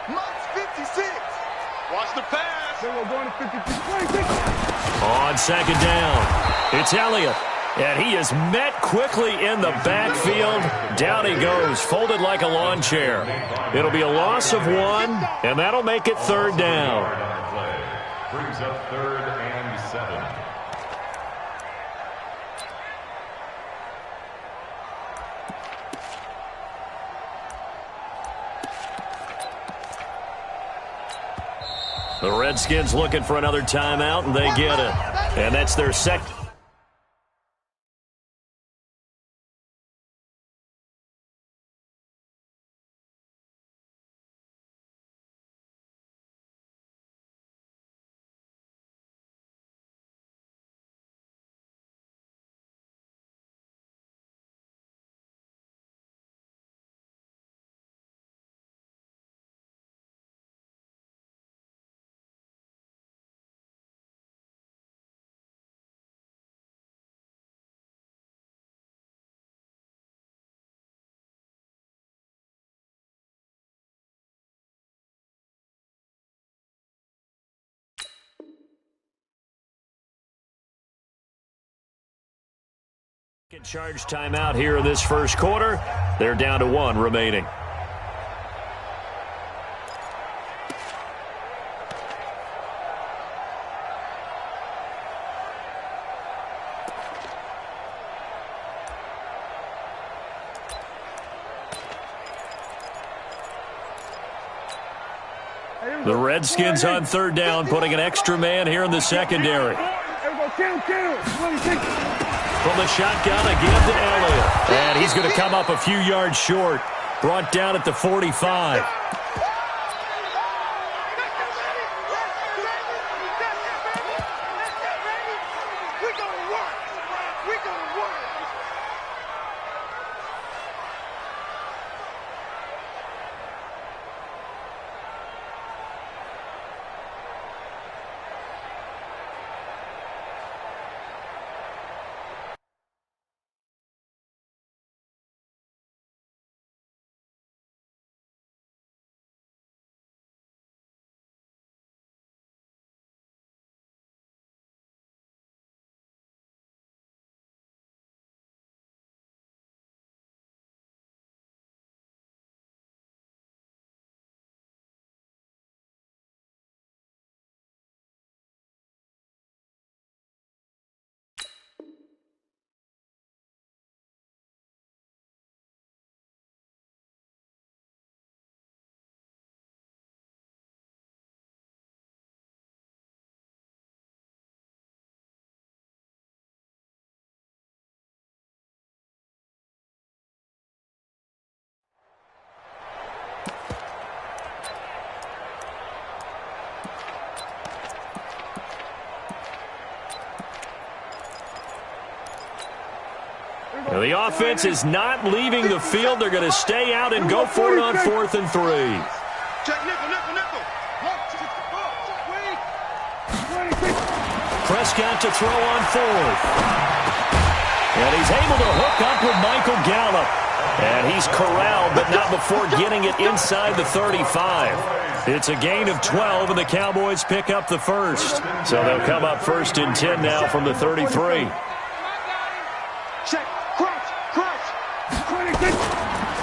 Mike's 56. Watch the pass. On second down, it's Elliott. And he is met quickly in the backfield. Down he goes, folded like a lawn chair. It'll be a loss of 1, and that'll make it third down. Brings up 3rd and 7. The Redskins looking for another timeout, and they get it. And that's their second. Charge timeout here in this first quarter. They're down to 1 remaining. The Redskins on third down, putting an extra man here in the secondary. From the shotgun again to Elliott. And he's going to come up a few yards short. Brought down at the 45. The offense is not leaving the field. They're going to stay out and go for it on 4th and 3. Prescott to throw on 4th. And he's able to hook up with Michael Gallup. And he's corralled, but not before getting it inside the 35. It's a gain of 12, and the Cowboys pick up the first. So they'll come up 1st and 10 now from the 33.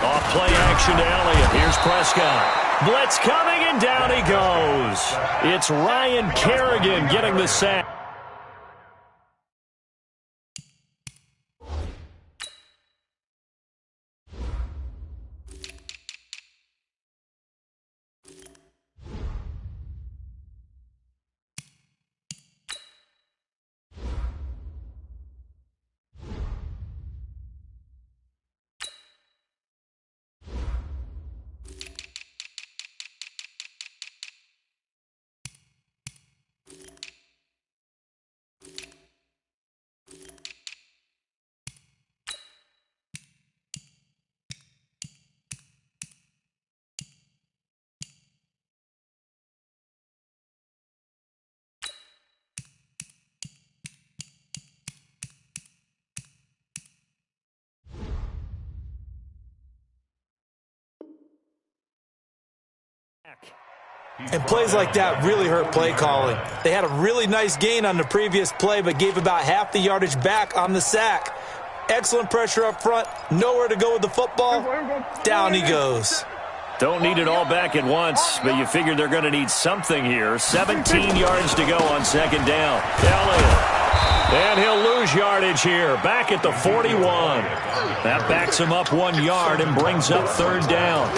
Off play action to Elliott. Here's Prescott. Blitz coming, and down he goes. It's Ryan Kerrigan getting the sack. And plays like that really hurt play calling. They had a really nice gain on the previous play, but gave about half the yardage back on the sack. Excellent pressure up front. Nowhere to go with the football. Down he goes. Don't need it all back at once, but you figure they're going to need something here. 17 yards to go on second down. Elliott. And he'll lose yardage here. Back at the 41. That backs him up 1 yard and brings up third down.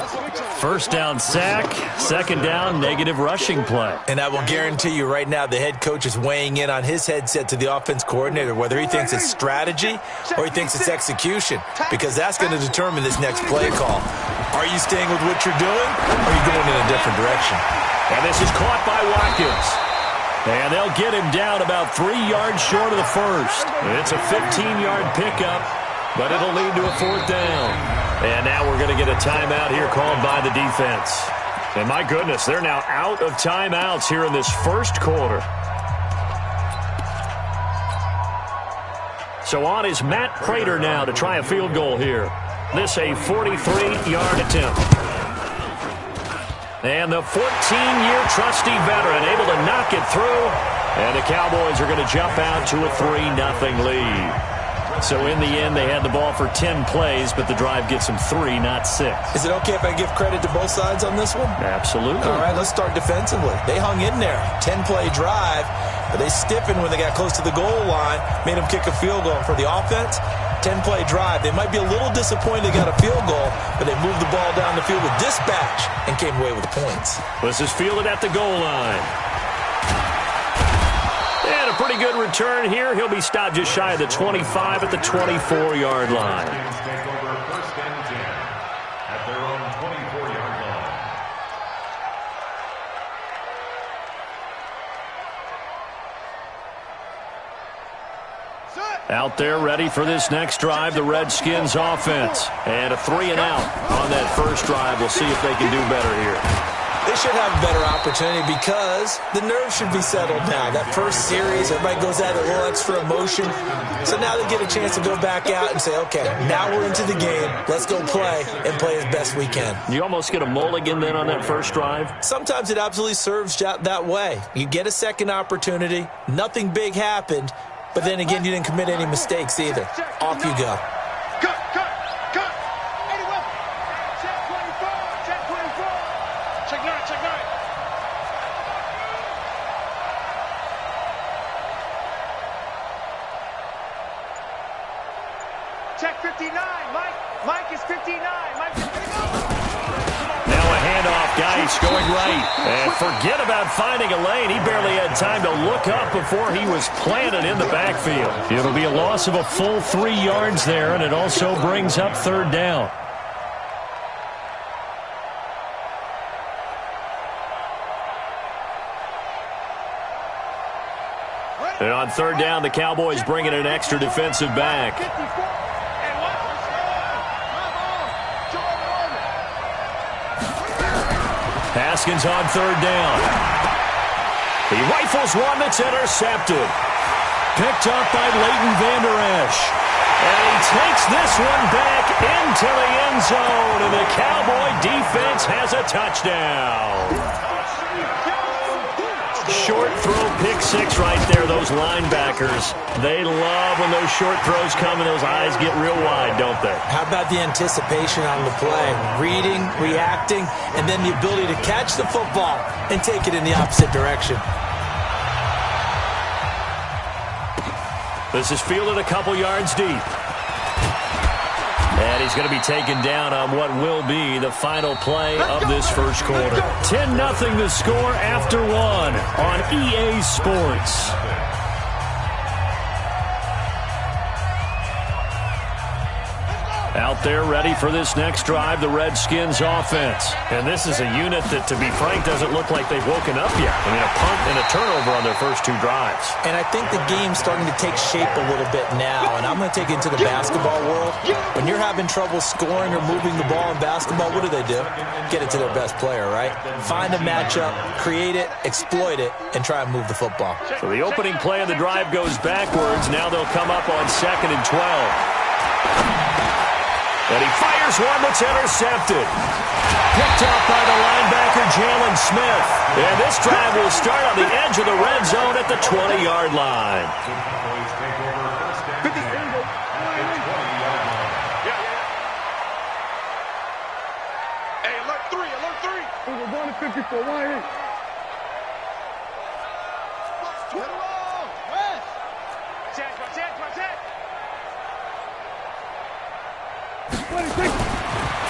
First down sack. Second down negative rushing play. And I will guarantee you right now the head coach is weighing in on his headset to the offense coordinator, whether he thinks it's strategy or he thinks it's execution, because that's going to determine this next play call. Are you staying with what you're doing, or are you going in a different direction? And this is caught by Watkins. And they'll get him down about 3 yards short of the first. It's a 15-yard pickup, but it'll lead to a fourth down. And now we're going to get a timeout here called by the defense. And my goodness, they're now out of timeouts here in this first quarter. So on is Matt Prater now to try a field goal here. This a 43-yard attempt. And the 14-year trusty veteran able to knock it through. And the Cowboys are going to jump out to a 3-0 lead. So in the end, they had the ball for 10 plays, but the drive gets them 3, not 6. Is it okay if I give credit to both sides on this one? Absolutely. All right, let's start defensively. They hung in there. 10-play drive, but they stiffened when they got close to the goal line, made them kick a field goal. For the offense, 10-play drive. They might be a little disappointed they got a field goal, but they moved the ball down the field with dispatch and came away with points. This is fielded at the goal line. And a pretty good return here. He'll be stopped just shy of the 25 at the 24-yard line. Take over first and 10 at their own 24-yard line. Out there ready for this next drive, the Redskins offense. And a 3-and-out on that first drive. We'll see if they can do better here. They should have a better opportunity because the nerves should be settled now. That first series, everybody goes out with a little extra emotion. So now they get a chance to go back out and say, okay, now we're into the game. Let's go play and play as best we can. You almost get a mulligan then on that first drive? Sometimes it absolutely serves that way. You get a second opportunity. Nothing big happened. But then again, you didn't commit any mistakes either. Off you go. Cut. 81. Check 24. Check 24. Check 9. Check 9. Check 59. Mike is 59. Mike is 59. Now a handoff, Geis going right. And forget about finding a lane. He barely had time to look up before he was planted in the backfield. It'll be a loss of a full 3 yards there, and it also brings up third down. And on third down, the Cowboys bring in an extra defensive back. Haskins on third down. He rifles one that's intercepted. Picked up by Leighton Vander Esch. And he takes this one back into the end zone. And the Cowboy defense has a touchdown. Short throw, pick six right there. Those linebackers, they love when those short throws come and those eyes get real wide, don't they? How about the anticipation on the play? Reading, reacting, and then the ability to catch the football and take it in the opposite direction. This is fielded a couple yards deep. And he's going to be taken down on what will be the final play of this first quarter. 10-0 the score after one on EA Sports. Out there ready for this next drive, the Redskins offense. And this is a unit that, to be frank, doesn't look like they've woken up yet. I mean, a punt and a turnover on their first two drives. And I think the game's starting to take shape a little bit now. And I'm going to take it into the basketball world. When you're having trouble scoring or moving the ball in basketball, what do? Get it to their best player, right? Find a matchup, create it, exploit it, and try and move the football. So the opening play of the drive goes backwards. Now they'll come up on 2nd and 12. And he fires Here's one that's intercepted. Picked up by the linebacker, Jalen Smith. And this drive will start on the edge of the red zone at the 20-yard line. Hey, alert 3, alert 3. We're going to 54, why ain't?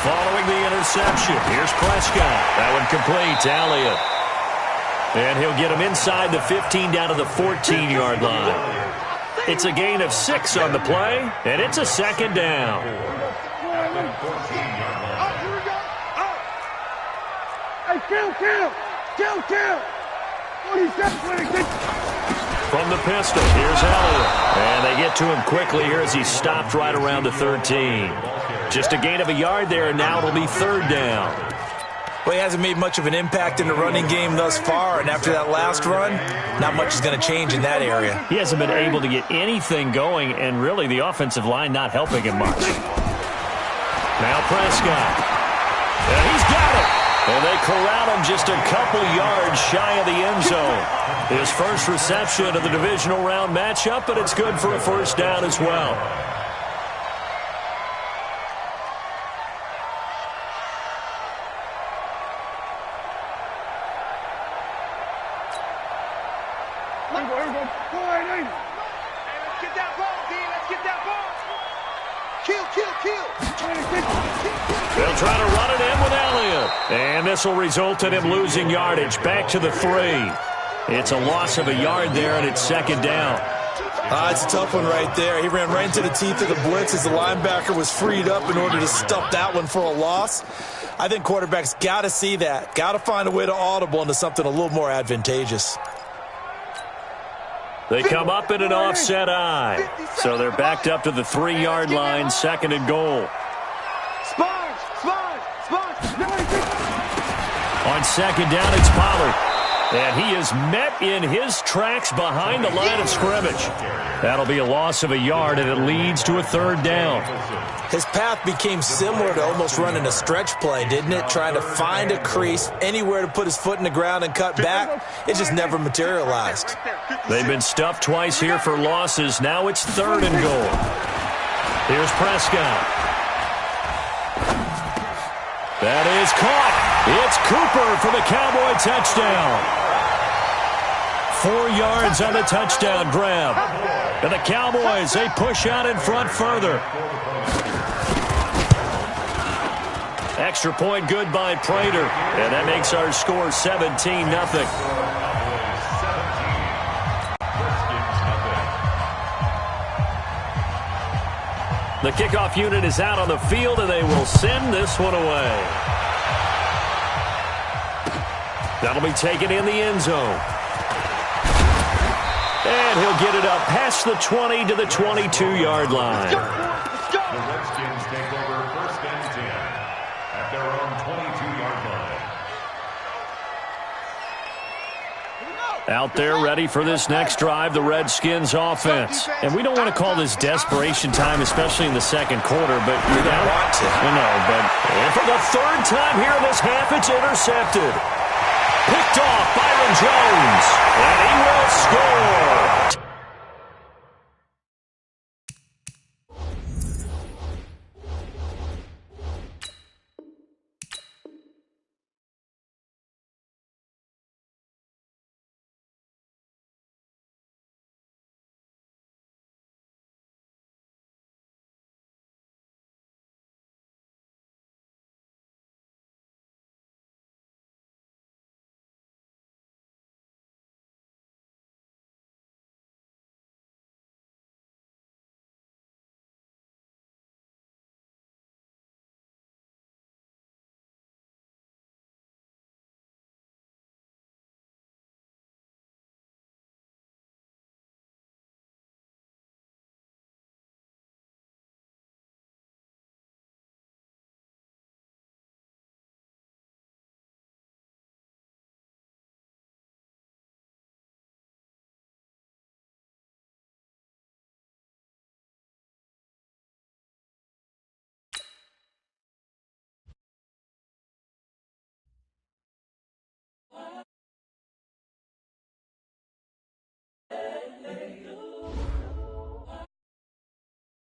Following the interception, here's Prescott. That one complete to Elliott. And he'll get him inside the 15 down to the 14-yard line. It's a gain of 6 on the play, and it's a second down. Hey, kill! 26. From the pistol, here's Elliott. And they get to him quickly here as he's stopped right around the 13. Just a gain of a yard there, and now it'll be third down. Well, he hasn't made much of an impact in the running game thus far, and after that last run, not much is going to change in that area. He hasn't been able to get anything going, and really the offensive line not helping him much. Now Prescott. And he's got it. And they corral him just a couple yards shy of the end zone. His first reception of the divisional round matchup, but it's good for a first down as well. Get that ball, D. Let's get that ball. Kill. They'll try to run it in with Elliott. And this will result in him losing yardage back to the 3. It's a loss of a yard there, and it's second down. It's a tough one right there. He ran right into the teeth of the blitz as the linebacker was freed up in order to stuff that one for a loss. I think quarterbacks got to see that. Got to find a way to audible into something a little more advantageous. They come up in an offset eye. So they're backed up to the 3-yard line, second and goal. Sponge. On second down, it's Pollard. And he is met in his tracks behind the line of scrimmage. That'll be a loss of a yard, and it leads to a third down. His path became similar to almost running a stretch play, didn't it? Trying to find a crease, anywhere to put his foot in the ground and cut back. It just never materialized. They've been stuffed twice here for losses. Now it's third and goal. Here's Prescott. That is caught. It's Cooper for the Cowboy touchdown. 4 yards on the touchdown grab. And the Cowboys, they push out in front further. Extra point good by Prater. And that makes our score 17-0. The kickoff unit is out on the field, and they will send this one away. That'll be taken in the end zone. And he'll get it up past the 20 to the 22-yard line. The Redskins take over first and 10 at their own 22-yard line. Out there ready for this next drive, the Redskins offense. And we don't want to call this desperation time, especially in the second quarter, but you're down. I know, but for the third time here in this half, it's intercepted. Picked off Byron Jones, and he will score. way.